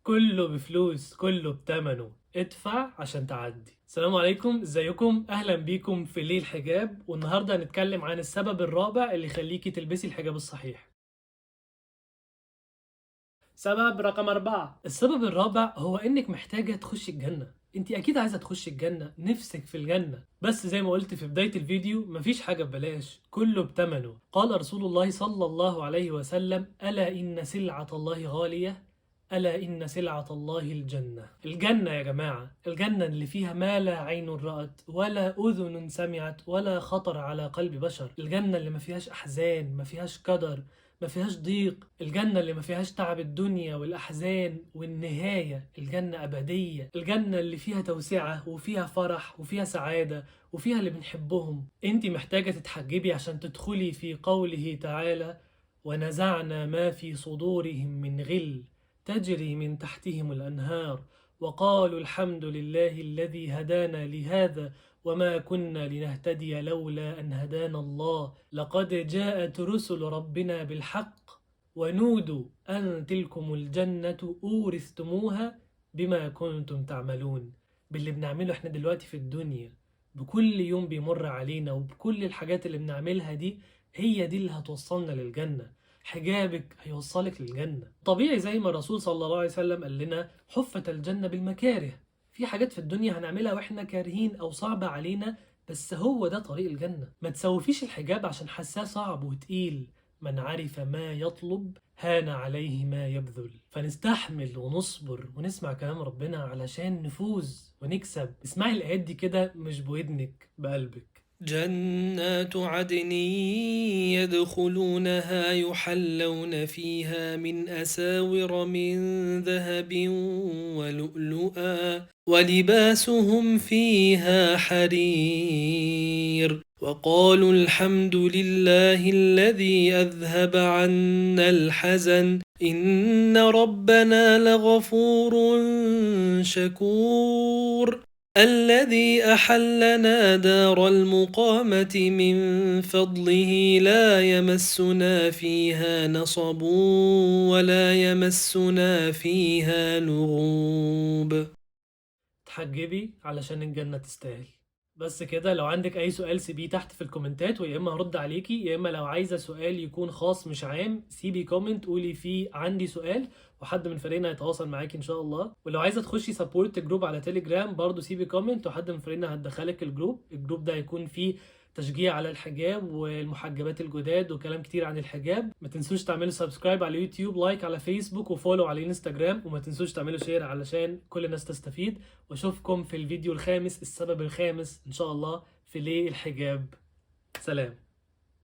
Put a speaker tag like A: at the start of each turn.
A: كله بفلوس، كله بتمنه. ادفع عشان تعدي. السلام عليكم، ازيكم؟ اهلا بيكم في ليه الحجاب. والنهارده هنتكلم عن السبب الرابع اللي يخليكي تلبسي الحجاب الصحيح. سبب رقم 4، السبب الرابع هو انك محتاجة تخشي الجنة. انت اكيد عايزة تخشي الجنة، نفسك في الجنة، بس زي ما قلت في بداية الفيديو مفيش حاجة ببلاش، كله بتمنه. قال رسول الله صلى الله عليه وسلم: ألا إن سلعة الله غالية، ألا إن سلعة الله الجنة. الجنة يا جماعة، الجنة اللي فيها ما لا عين رأت ولا أذن سمعت ولا خطر على قلب بشر. الجنة اللي ما فيهاش أحزان، ما فيهاش قدر، ما فيهاش ضيق. الجنة اللي ما فيهاش تعب الدنيا والأحزان والنهاية. الجنة أبدية. الجنة اللي فيها توسعة وفيها فرح وفيها سعادة وفيها اللي بنحبهم. انت محتاجة تتحجبي عشان تدخلي في قوله تعالى: ونزعنا ما في صدورهم من غل تجري من تحتهم الأنهار وقالوا الحمد لله الذي هدانا لهذا وما كنا لنهتدي لولا أن هدانا الله لقد جاءت رسل ربنا بالحق ونودوا أن تلكم الجنة أورثتموها بما كنتم تعملون. باللي بنعمله احنا دلوقتي في الدنيا، بكل يوم بيمر علينا وبكل الحاجات اللي بنعملها دي، هي دي اللي هتوصلنا للجنة. حجابك هيوصلك للجنة طبيعي، زي ما الرسول صلى الله عليه وسلم قال لنا: حفت الجنة بالمكاره. في حاجات في الدنيا هنعملها واحنا كارهين او صعبة علينا، بس هو ده طريق الجنة. ما تسوفيش الحجاب عشان حاساه صعب وتقيل. من عرف ما يطلب هان عليه ما يبذل. فنستحمل ونصبر ونسمع كلام ربنا علشان نفوز ونكسب. اسمعي الآيات دي كده، مش بودنك، بقلبك.
B: جنات عدن يدخلونها يحلون فيها من أساور من ذهب ولؤلؤا ولباسهم فيها حرير وقالوا الحمد لله الذي أذهب عنا الحزن إن ربنا لغفور شكور الذي أحلنا دار المقامة من فضله لا يمسنا فيها نصب ولا يمسنا فيها لغوب.
A: تحجبي علشان الجنة تستاهل. بس كده. لو عندك اي سؤال سيبيه تحت في الكومنتات، ويا اما هرد عليكي، يا اما لو عايزة سؤال يكون خاص مش عام سيبي كومنت قولي فيه عندي سؤال، وحد من فريقنا هيتواصل معاكي ان شاء الله. ولو عايزة تخشي سبورت جروب على تليجرام برضو سيبي كومنت، وحد من فريقنا هتدخلك الجروب ده هيكون فيه تشجيع على الحجاب والمحجبات الجداد وكلام كتير عن الحجاب. ما تنسوش تعملوا سبسكرايب على يوتيوب، لايك على فيسبوك، وفولو على انستجرام، وما تنسوش تعملوا شير علشان كل الناس تستفيد. واشوفكم في الفيديو الخامس، السبب الخامس ان شاء الله، في ليه الحجاب. سلام.